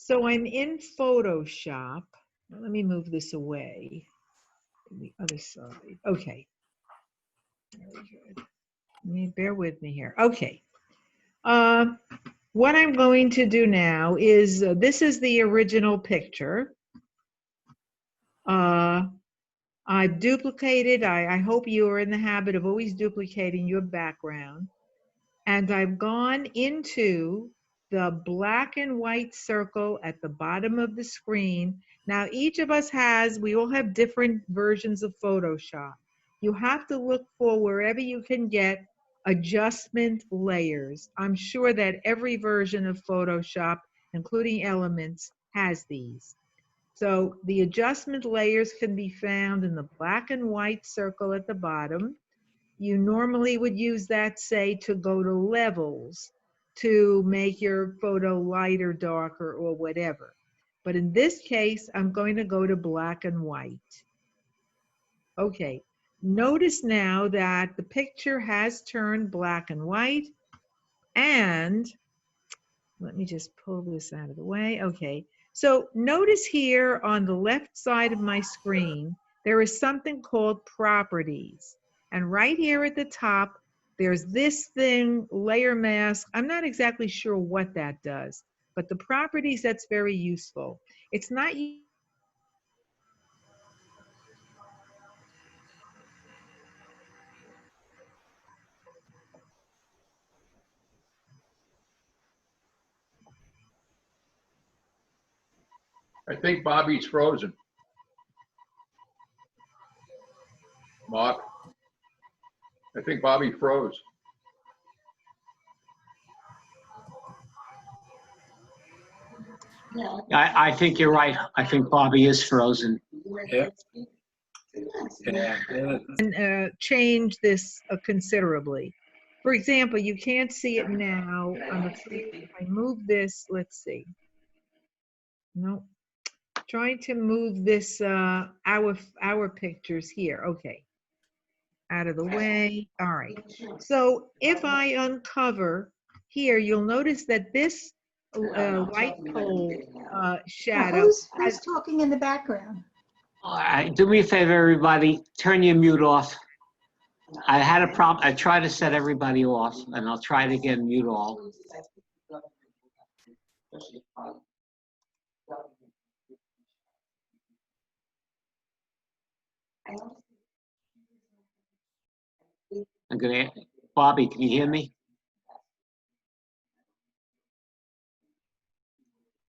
So I'm in Photoshop. Let me move this away to the other side. Okay. Very good. Bear with me here. Okay. What I'm going to do now is, this is the original picture. I've duplicated, I hope you are in the habit of always duplicating your background. And I've gone into the black and white circle at the bottom of the screen. Now, each of us we all have different versions of Photoshop. You have to look for wherever you can get adjustment layers. I'm sure that every version of Photoshop, including Elements, has these. So the adjustment layers can be found in the black and white circle at the bottom. You normally would use that, say, to go to levels, to make your photo lighter, darker, or whatever. But in this case, I'm going to go to black and white. Okay, notice now that the picture has turned black and white, and let me just pull this out of the way. Okay, so notice here on the left side of my screen, there is something called properties. And right here at the top, there's this thing, layer mask. I'm not exactly sure what that does, but the properties, that's very useful. It's not I think Bobby's frozen. Mark, I think Bobby froze. I think you're right. I think Bobby is frozen. Yeah. Yeah. and change this considerably. For example, you can't see it now. I'm afraid if I move this, let's see. No, trying to move this, our pictures here. Okay, out of the way. All right. So if I uncover here, you'll notice that this light pole shadow. Who's talking in the background? Do me a favor, everybody. Turn your mute off. I had a problem. I tried to set everybody off, and I'll try it again. Mute all. I'm gonna. Bobby, can you hear me?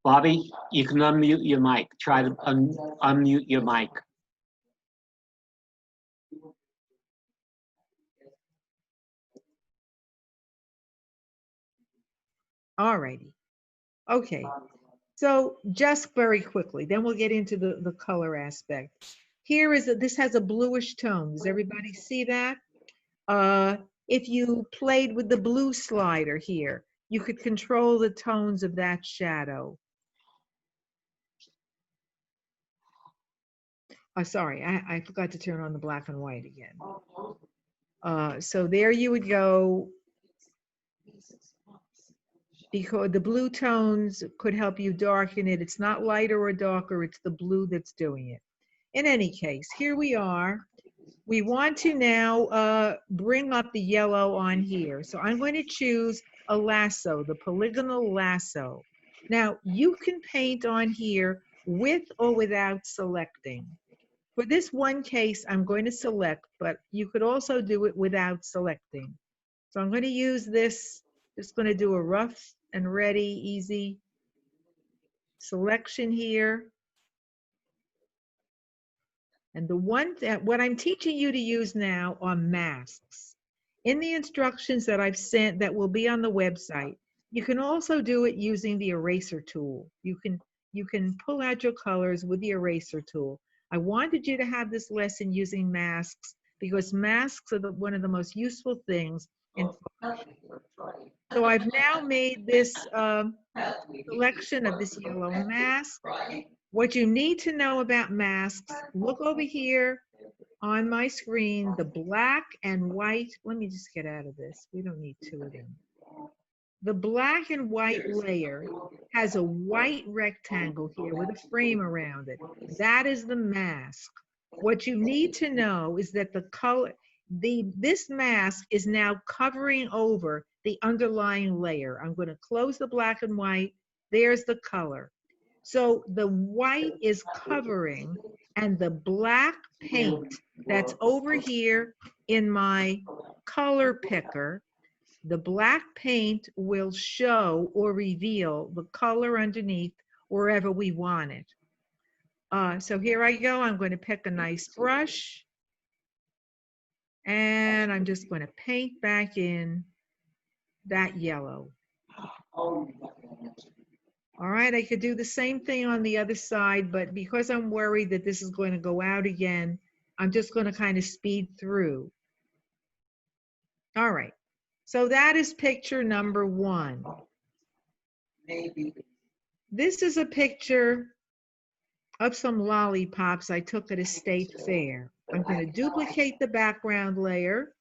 Bobby, you can unmute your mic. Try to unmute your mic. All righty. Okay. So just very quickly, then we'll get into the color aspect. Here is this has a bluish tone. Does everybody see that? If you played with the blue slider here, you could control the tones of that shadow. Oh, sorry, I forgot to turn on the black and white again. So there you would go, because the blue tones could help you darken it. It's not lighter or darker, it's the blue that's doing it. In any case, here we are. We want to now bring up the yellow on here. So I'm going to choose a lasso, the polygonal lasso. Now, you can paint on here with or without selecting. For this one case, I'm going to select, but you could also do it without selecting. So I'm going to use this, just going to do a rough and ready, easy selection here. And the one that, what I'm teaching you to use now are masks. In the instructions that I've sent that will be on the website, you can also do it using the eraser tool. You can pull out your colors with the eraser tool. I wanted you to have this lesson using masks because masks are one of the most useful things in Photoshop. So I've now made this selection of this yellow mask. What you need to know about masks, look over here on my screen, the black and white. Let me just get out of this. We don't need two of them. The black and white layer has a white rectangle here with a frame around it. That is the mask. What you need to know is that the color, this mask is now covering over the underlying layer. I'm going to close the black and white. There's the color. So the white is covering, and the black paint that's over here in my color picker, the black paint will show or reveal the color underneath wherever we want it. So here I go. I'm going to pick a nice brush, and I'm just going to paint back in that yellow. All right, I could do the same thing on the other side, but because I'm worried that this is going to go out again, I'm just going to kind of speed through. All right, so that is picture number 1. This is a picture of some lollipops I took at a state fair. I'm going to duplicate the background layer.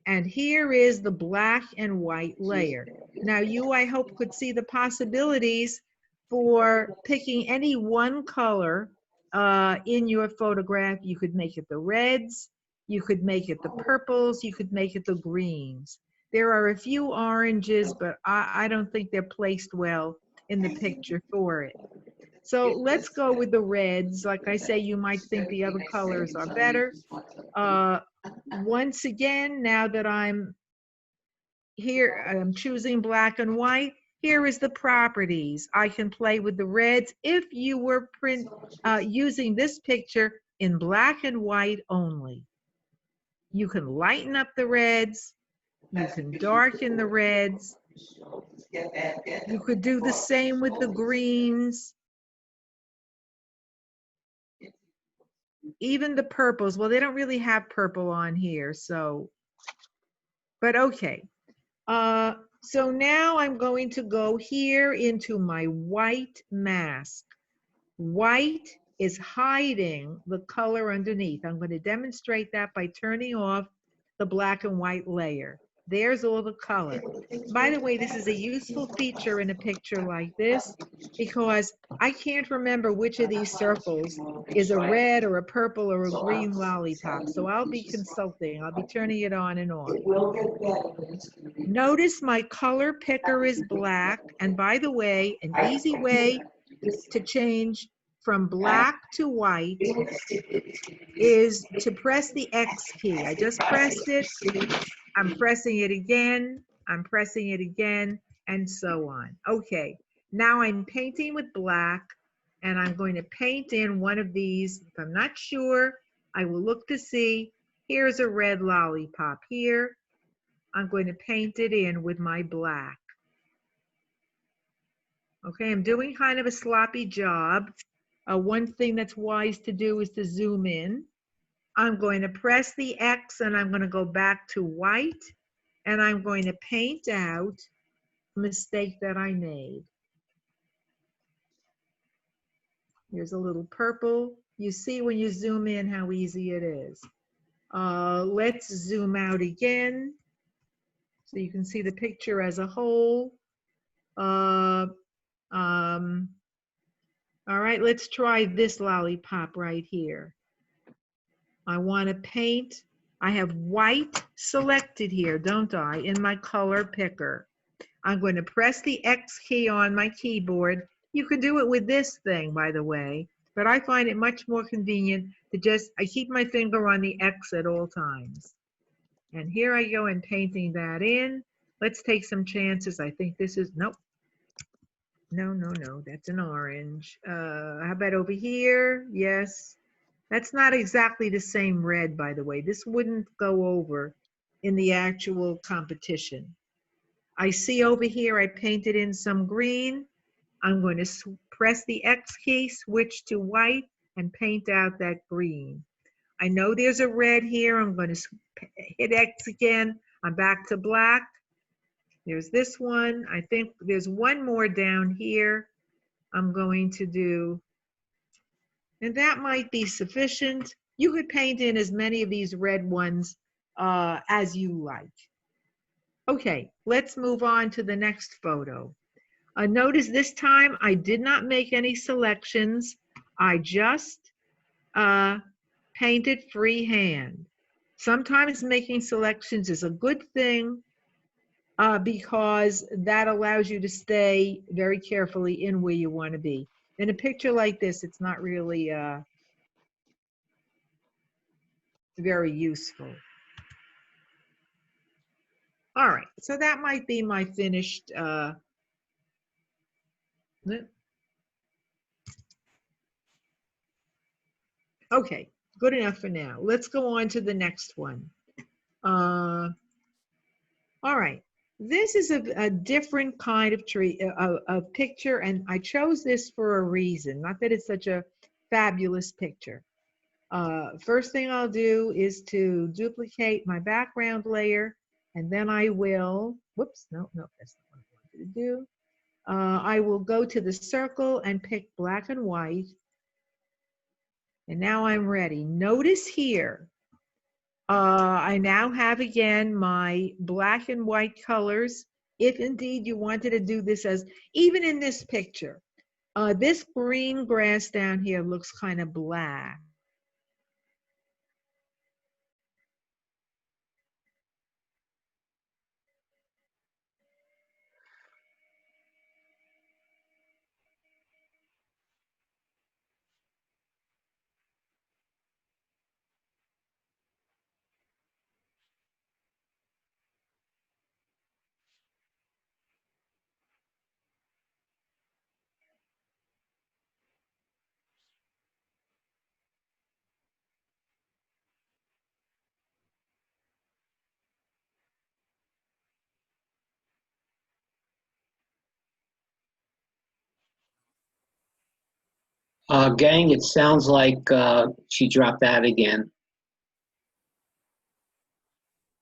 And here is the black and white layer. Now you, I hope, could see the possibilities for picking any one color in your photograph. You could make it the reds, you could make it the purples, you could make it the greens. There are a few oranges, but I don't think they're placed well in the picture for it. So let's go with the reds. Like I say, you might think the other colors are better. Once again, now that I'm here, I'm choosing black and white. Here is the properties. I can play with the reds if you were using this picture in black and white only. You can lighten up the reds. You can darken the reds. You could do the same with the greens. Even the purples, well, they don't really have purple on here, so, but okay. So now I'm going to go here into my white mask. White is hiding the color underneath. I'm going to demonstrate that by turning off the black and white layer. There's all the color. By the way, this is a useful feature in a picture like this because I can't remember which of these circles is a red or a purple or a green lollipop. So I'll be consulting. I'll be turning it on and off. Notice my color picker is black. And by the way, an easy way to change from black to white is to press the X key. I just pressed it. I'm pressing it again, I'm pressing it again, and so on. Okay, now I'm painting with black, and I'm going to paint in one of these. If I'm not sure, I will look to see. Here's a red lollipop here. I'm going to paint it in with my black. Okay, I'm doing kind of a sloppy job. One thing that's wise to do is to zoom in. I'm going to press the X, and I'm going to go back to white. And I'm going to paint out a mistake that I made. Here's a little purple. You see when you zoom in how easy it is. Let's zoom out again so you can see the picture as a whole. All right, let's try this lollipop right here. I want to paint. I have white selected here, don't I, in my color picker. I'm going to press the X key on my keyboard. You can do it with this thing, by the way, but I find it much more convenient to I keep my finger on the X at all times. And here I go and painting that in. Let's take some chances. I think this is, nope. No, that's an orange. How about over here? Yes. That's not exactly the same red, by the way. This wouldn't go over in the actual competition. I see over here I painted in some green. I'm going to press the X key, switch to white, and paint out that green. I know there's a red here. I'm going to hit X again. I'm back to black. There's this one. I think there's one more down here I'm going to do. And that might be sufficient. You could paint in as many of these red ones as you like. Okay, let's move on to the next photo. Notice this time I did not make any selections. I just painted freehand. Sometimes making selections is a good thing because that allows you to stay very carefully in where you want to be. In a picture like this, it's not really very useful. All right, so that might be my finished. Okay, good enough for now. Let's go on to the next one. All right, this is a different kind of tree, a picture, and I chose this for a reason. Not that it's such a fabulous picture. First thing I'll do is to duplicate my background layer, and then I will, whoops, no, that's not what I wanted to do. I will go to the circle and pick black and white. And now I'm ready. Notice here, I now have again my black and white colors. If indeed you wanted to do this as, even in this picture, this green grass down here looks kind of black. Gang, it sounds like she dropped out again.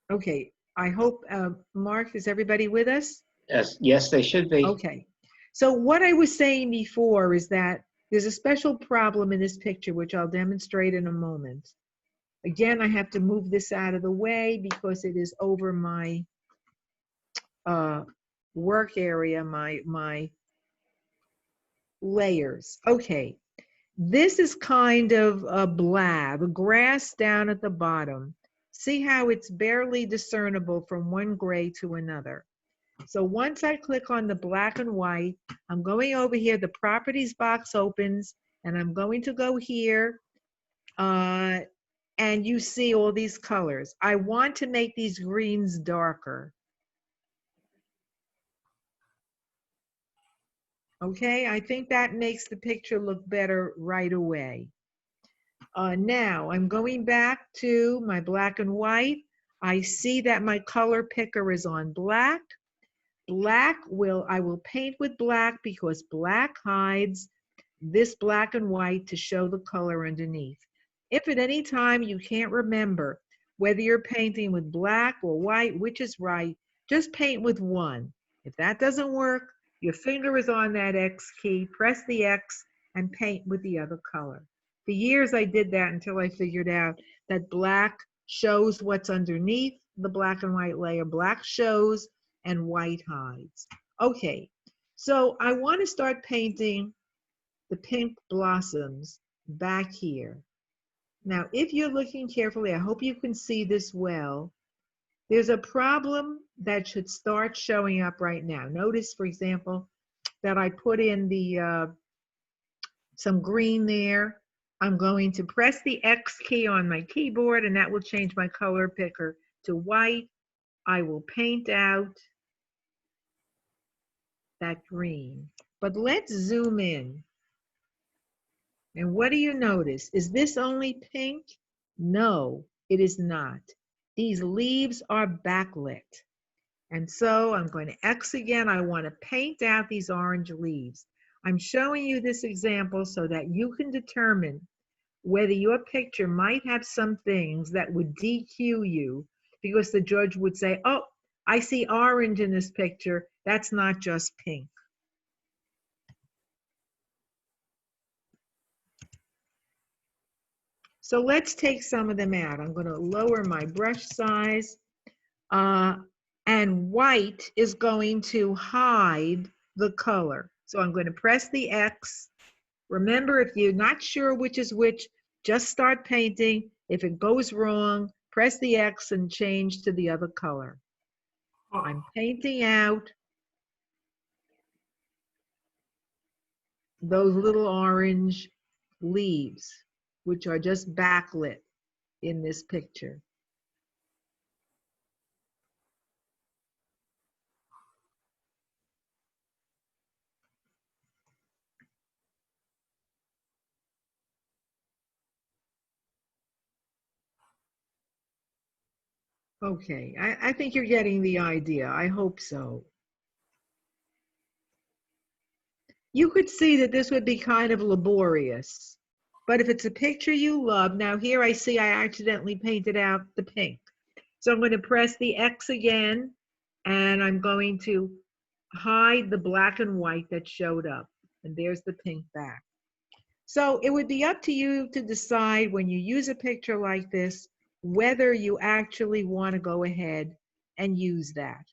Okay, I hope, Mark, is everybody with us? Yes, they should be. Okay. So what I was saying before is that there's a special problem in this picture, which I'll demonstrate in a moment. Again, I have to move this out of the way because it is over my work area, my layers. Okay. This is kind of a blab, grass down at the bottom. See how it's barely discernible from one gray to another. So once I click on the black and white, I'm going over here, the properties box opens, and I'm going to go here, and you see all these colors. I want to make these greens darker. Okay, I think that makes the picture look better right away. Now I'm going back to my black and white. I see that my color picker is on black. I will paint with black because black hides this black and white to show the color underneath. If at any time you can't remember whether you're painting with black or white, which is right, just paint with one. If that doesn't work, your finger is on that X key, press the X and paint with the other color. For years I did that until I figured out that black shows what's underneath the black and white layer. Black shows and white hides. Okay, so I want to start painting the pink blossoms back here. Now, if you're looking carefully, I hope you can see this well. There's a problem that should start showing up right now. Notice, for example, that I put in the some green there. I'm going to press the X key on my keyboard and that will change my color picker to white. I will paint out that green. But let's zoom in. And what do you notice? Is this only pink? No, it is not. These leaves are backlit. And so I'm going to X again. I want to paint out these orange leaves. I'm showing you this example so that you can determine whether your picture might have some things that would DQ you because the judge would say, oh, I see orange in this picture. That's not just pink. So let's take some of them out. I'm going to lower my brush size. and white is going to hide the color. So I'm going to press the X. Remember, if you're not sure which is which, just start painting. If it goes wrong, press the X and change to the other color. I'm painting out those little orange leaves, which are just backlit in this picture. Okay, I think you're getting the idea. I hope so. You could see that this would be kind of laborious, but if it's a picture you love, now here I see I accidentally painted out the pink. So I'm going to press the X again, and I'm going to hide the black and white that showed up. And there's the pink back. So it would be up to you to decide when you use a picture like this, whether you actually want to go ahead and use that.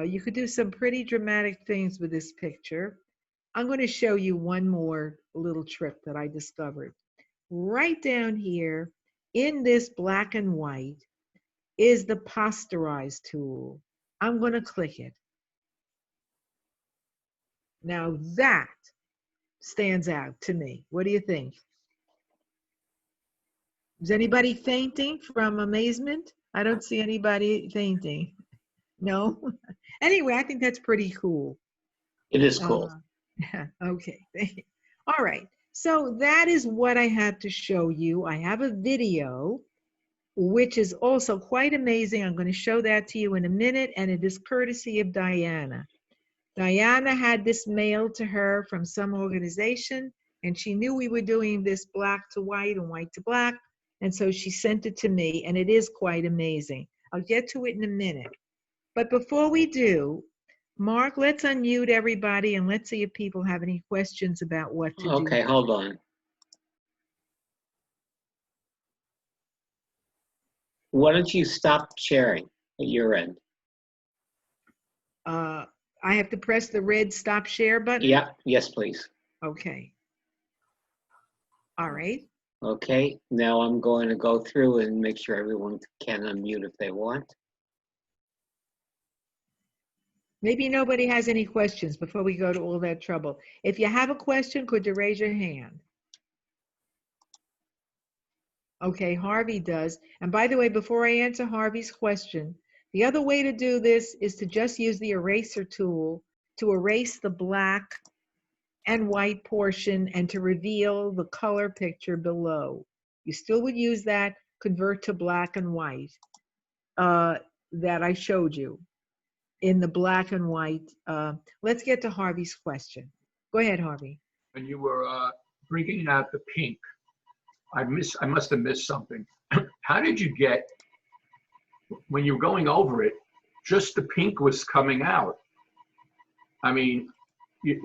You could do some pretty dramatic things with this picture. I'm going to show you one more little trick that I discovered. Right down here in this black and white is the posterize tool. I'm going to click it. Now that stands out to me. What do you think? Is anybody fainting from amazement? I don't see anybody fainting. No? Anyway, I think that's pretty cool. It is cool. Okay. All right. So that is what I had to show you. I have a video, which is also quite amazing. I'm going to show that to you in a minute, and it is courtesy of Diana. Diana had this mailed to her from some organization, and she knew we were doing this black to white and white to black, and so she sent it to me, and it is quite amazing. I'll get to it in a minute. But before we do, Mark, let's unmute everybody, and let's see if people have any questions about what to do. Okay, hold on. Why don't you stop sharing at your end? I have to press the red stop share button? Yeah, yes, please. Okay. All right. Okay, now I'm going to go through and make sure everyone can unmute if they want. Maybe nobody has any questions before we go to all that trouble. If you have a question, could you raise your hand? Okay, Harvey does. And by the way, before I answer Harvey's question, the other way to do this is to just use the eraser tool to erase the black and white portion and to reveal the color picture below. You still would use that, convert to black and white that I showed you in the black and white. Let's get to Harvey's question. Go ahead, Harvey. When you were bringing out the pink, I must have missed something. How did you get, when you were going over it, just the pink was coming out? I mean,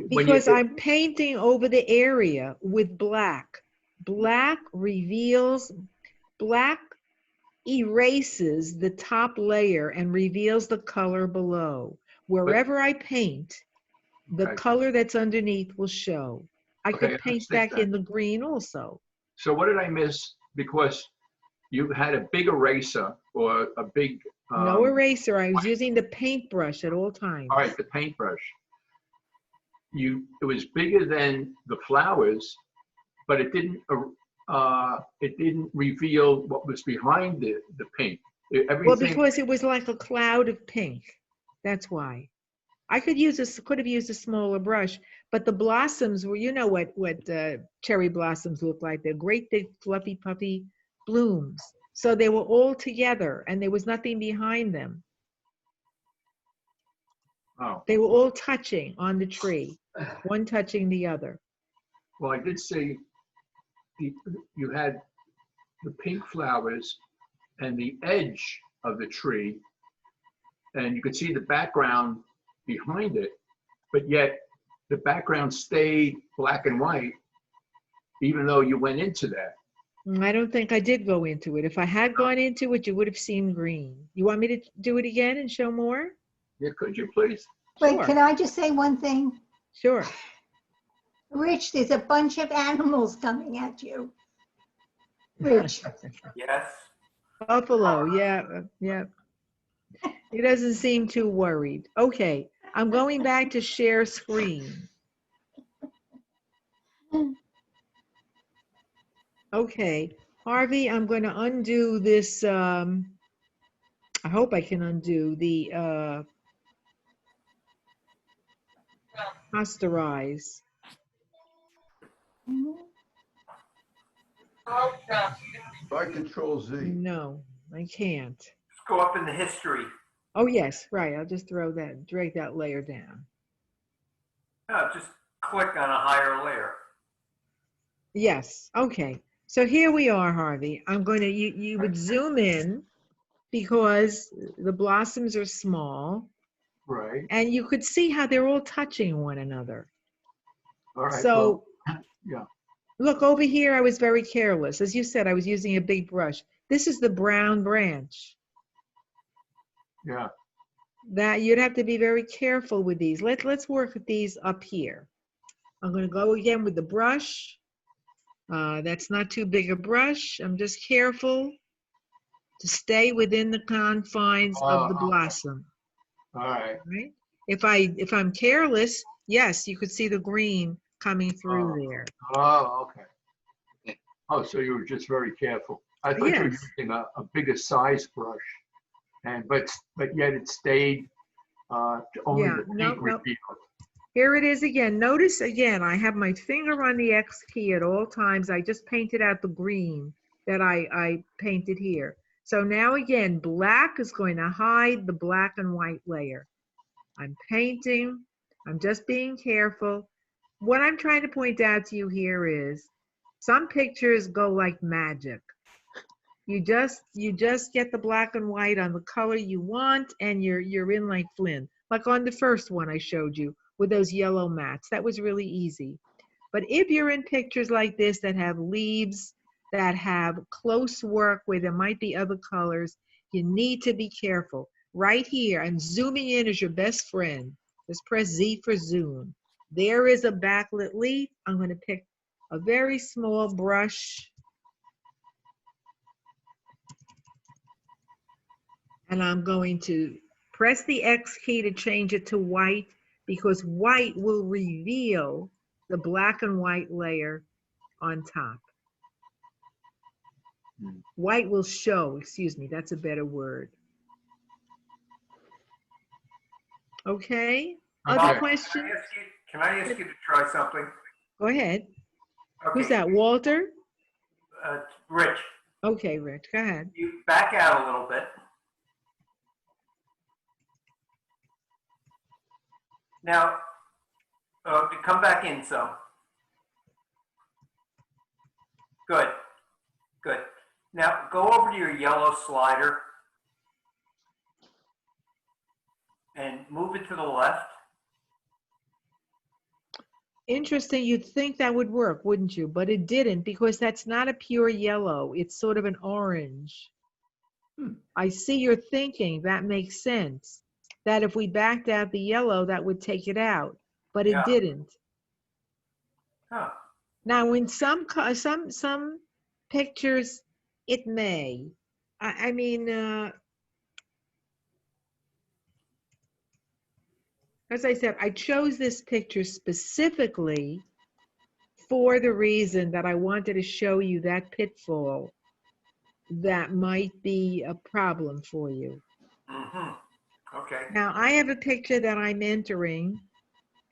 because I'm painting over the area with black. Black reveals, black erases the top layer and reveals the color below. Wherever I paint, the color that's underneath will show. I could paint back in the green also. So what did I miss? Because you had a big eraser or a big... no eraser. I was using the paintbrush at all times. All right, the paintbrush. It was bigger than the flowers, but it didn't reveal what was behind the pink. Everything... Well, because it was like a cloud of pink. That's why. I could have used a smaller brush, but the blossoms were, you know what cherry blossoms look like. They're great big fluffy puffy blooms. So they were all together and there was nothing behind them. Oh. They were all touching on the tree, one touching the other. Well, I did see you had the pink flowers and the edge of the tree, and you could see the background behind it, but yet the background stayed black and white, even though you went into that. I don't think I did go into it. If I had gone into it, you would have seen green. You want me to do it again and show more? Yeah, could you please? Wait, Sure. can I just say one thing? Sure. Rich, there's a bunch of animals coming at you. Rich, Yes. Buffalo, yeah, yeah. He doesn't seem too worried. Okay, I'm going back to share screen. Okay, Harvey, I'm going to undo this. I hope I can undo the posterize. Try Control Z. No, I can't. Let's go up in the history. Oh, yes, right. I'll just drag that layer down. No, just click on a higher layer. Yes, okay. So here we are, Harvey. I'm going to, you would zoom in because the blossoms are small Right. and you could see how they're all touching one another. All right. So, well, yeah. look over here, I was very careless. As you said, I was using a big brush. This is the brown branch. Yeah. That you'd have to be very careful with these. Let's work with these up here. I'm going to go again with the brush. That's not too big a brush. I'm just careful to stay within the confines of the blossom. All right. Right? If I'm careless, yes, you could see the green coming through there. Oh, okay. Oh, so you were just very careful. I thought you were Yes. using a bigger size brush, but yet it stayed only Yeah, the nope, peak nope. revealed. Here it is again. Notice again, I have my finger on the X key at all times. I just painted out the green that I painted here. So now again, black is going to hide the black and white layer. I'm painting, I'm just being careful. What I'm trying to point out to you here is some pictures go like magic. You just get the black and white on the color you want and you're in like Flynn. Like on the first one I showed you with those yellow mats. That was really easy. But if you're in pictures like this that have leaves, that have close work where there might be other colors, you need to be careful. Right here, and zooming in is your best friend. Just press Z for zoom. There is a backlit leaf. I'm going to pick a very small brush. And I'm going to press the X key to change it to white because white will reveal the black and white layer on top. White will show, excuse me, that's a better word. Okay, other Okay. questions? Can I ask you to try something? Go ahead. Who's Okay, that, Walter? Rich, Okay, Rich, go ahead. you back out a little bit. Now, come back in some. Good, good. Now, go over to your yellow slider and move it to the left. Interesting, you'd think that would work, wouldn't you? But it didn't because that's not a pure yellow. It's sort of an orange. I see your thinking. That makes sense. That if we backed out the yellow, that would take it out. But it Yeah. didn't. Huh. Now, in some pictures, it may. I mean, as I said, I chose this picture specifically for the reason that I wanted to show you that pitfall that might be a problem for you. Mm-hmm. Okay. Now, I have a picture that I'm entering,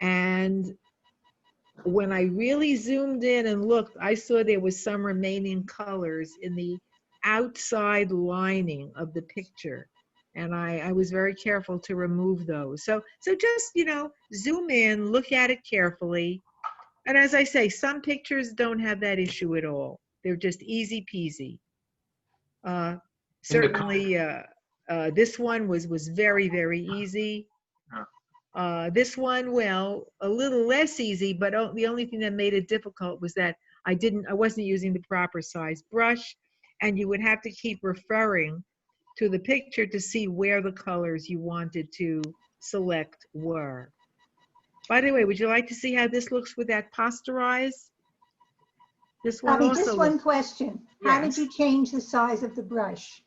and when I really zoomed in and looked, I saw there was some remaining colors in the outside lining of the picture. And I was very careful to remove those. So just, zoom in, look at it carefully. And as I say, some pictures don't have that issue at all. They're just easy peasy. Certainly, this one was very, very easy. This one, well, a little less easy, but the only thing that made it difficult was that I wasn't using the proper size brush, and you would have to keep referring to the picture to see where the colors you wanted to select were. By the way, would you like to see how this looks with that posterize? This one Bobby, also just one looks, question. How did Yes. you change the size of the brush?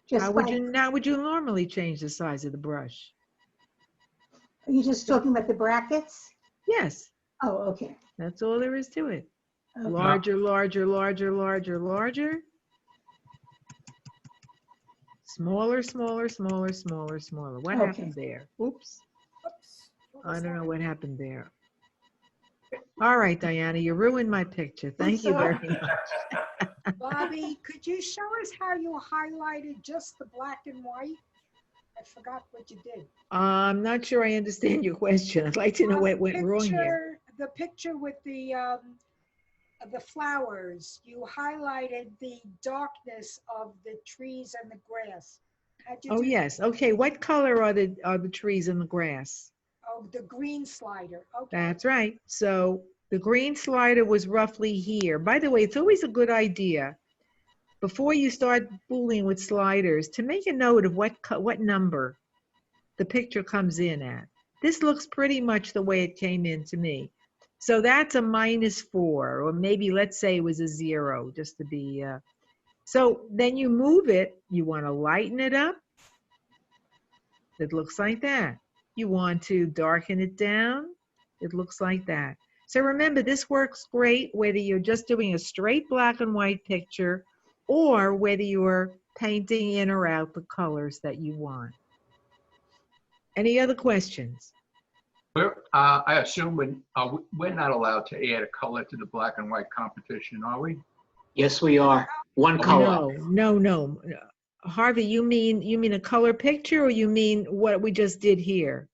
Just how would by, you normally change the size of the brush? are you just talking about the brackets? Yes, Oh, okay. that's all there is to it. Okay. Larger, larger, larger, larger, larger. Smaller, smaller, smaller, smaller, smaller. What Okay. happened there? Oops, Oops. What I was don't know that? what happened there. All right, Diana, you ruined my picture. Thank you sorry. very much. Bobby, could you show us how you highlighted just the black and white? I forgot what you did. I'm not sure I understand your question. I'd like to know what went wrong here. The picture with the flowers, you highlighted the darkness of the trees and the grass. How'd you Oh, do yes. Okay, what color are the trees and the grass? Oh, the green slider. Okay. That's right. So the green slider was roughly here. By the way, it's always a good idea before you start fooling with sliders to make a note of what number the picture comes in at. This looks pretty much the way it came in to me. So that's a -4, or maybe let's say it was a 0, just to be, so then you move it, you want to lighten it up. It looks like that. You want to darken it down. It looks like that. So remember, this works great whether you're just doing a straight black and white picture or whether you're painting in or out the colors that you want. Any other questions? I assume we're not allowed to add a color to the black and white competition, are we? Yes, we are. One color. No. Harvey, you mean a color picture, or you mean what we just did here?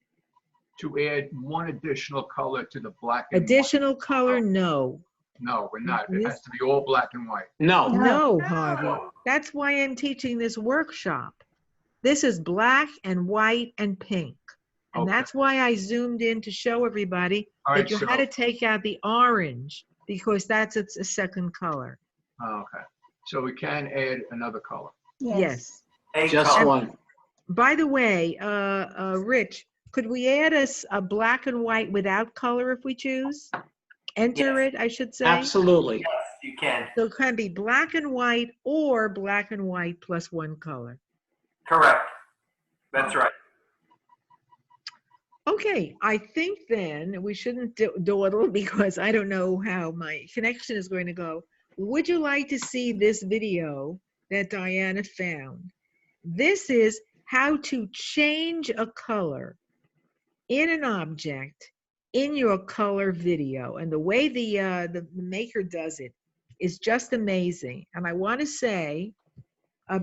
To add one additional color to the black and white? Additional color? No. No, we're not. It has to be all black and white. No. No, Harvey. That's why I'm teaching this workshop. This is black and white and pink. And Okay. that's why I zoomed in to show everybody All that right, you so- had to take out the orange because that's a second color. Okay. So we can add another color. Yes. A Just color. one. By the way, Rich, could we add a black and white without color if we choose? Enter Yes. it, I should say. Absolutely. Yes, you can. So it can be black and white or black and white plus one color. Correct. That's right. Okay, I think then we shouldn't dawdle because I don't know how my connection is going to go. Would you like to see this video that Diana found? This is how to change a color in an object in your color video. And the way the maker does it is just amazing. And I want to say,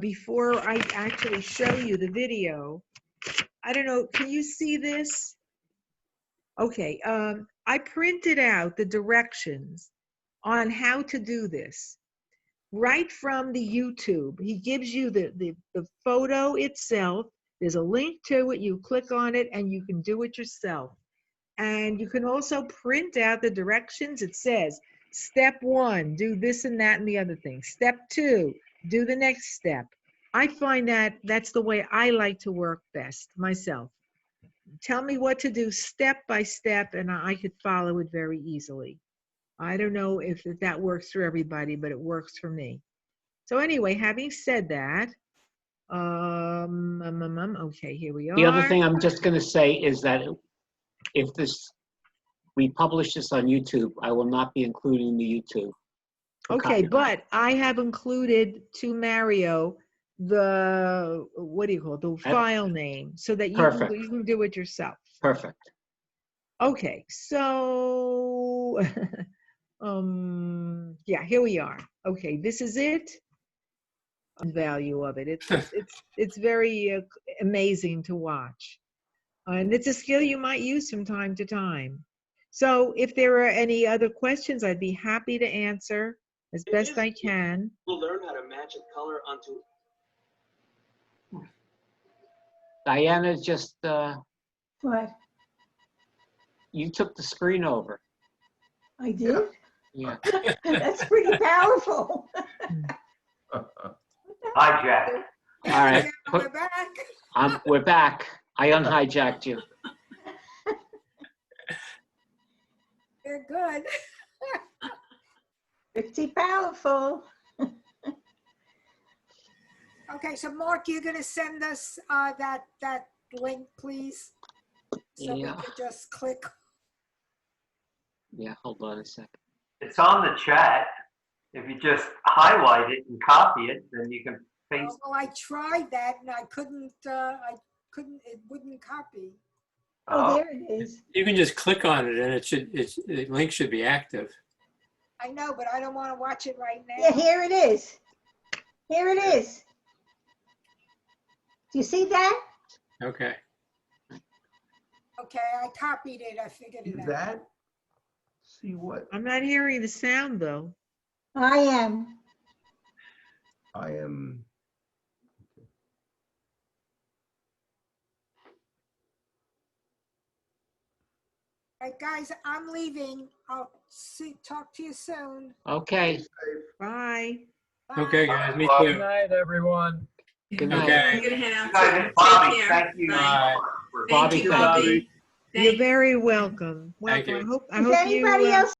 before I actually show you the video, I don't know, can you see this? Okay, I printed out the directions on how to do this right from the YouTube. He gives you the photo itself. There's a link to it. You click on it and you can do it yourself. And you can also print out the directions. It says, step 1, do this and that and the other thing. Step 2, do the next step. I find that that's the way I like to work best myself. Tell me what to do step by step and I could follow it very easily. I don't know if that works for everybody, but it works for me. So anyway, having said that, okay, here we are. The other thing I'm just going to say is that if we publish this on YouTube, I will not be including the YouTube. Okay, copyright. but I have included to Mario the, what do you call it, the file name, so that you can do it yourself. Perfect. Okay, so, yeah, here we are. Okay, this is it. Value of it. It's very amazing to watch. And it's a skill you might use from time to time. So if there are any other questions, I'd be happy to answer as best I can. We'll learn how to match a color onto. Diana, just, What? you took the screen over. I did? Yeah. That's pretty powerful. Hi, Jack. All right. We're back. We're back. I unhijacked you. You're good. Pretty powerful. Okay, so Mark, you're gonna send us that link, please? So we Yeah. can just click. Yeah, hold on a second. It's on the chat. If you just highlight it and copy it, then you can paste. Well, I tried that and I couldn't, it wouldn't copy. Oh, there it is. You can just click on it and the link should be active. I know, but I don't want to watch it right Yeah, now. here it is. Here it is. Do you see that? Okay. Okay, I copied it. I figured See it out. that? See what? I'm not hearing the sound though. I am. I am. All right, guys, I'm leaving. I'll talk to you soon. Okay. Bye. Bye. Okay, guys, me Good too. night, everyone. Good night. Okay. I'm gonna head out. You guys, too. Bobby, Take care. thank you. Bye. Bye. for- Bobby, Thank you, thank you. Bobby. You're Thank very welcome. Thank Welcome. you. I Is hope you. anybody else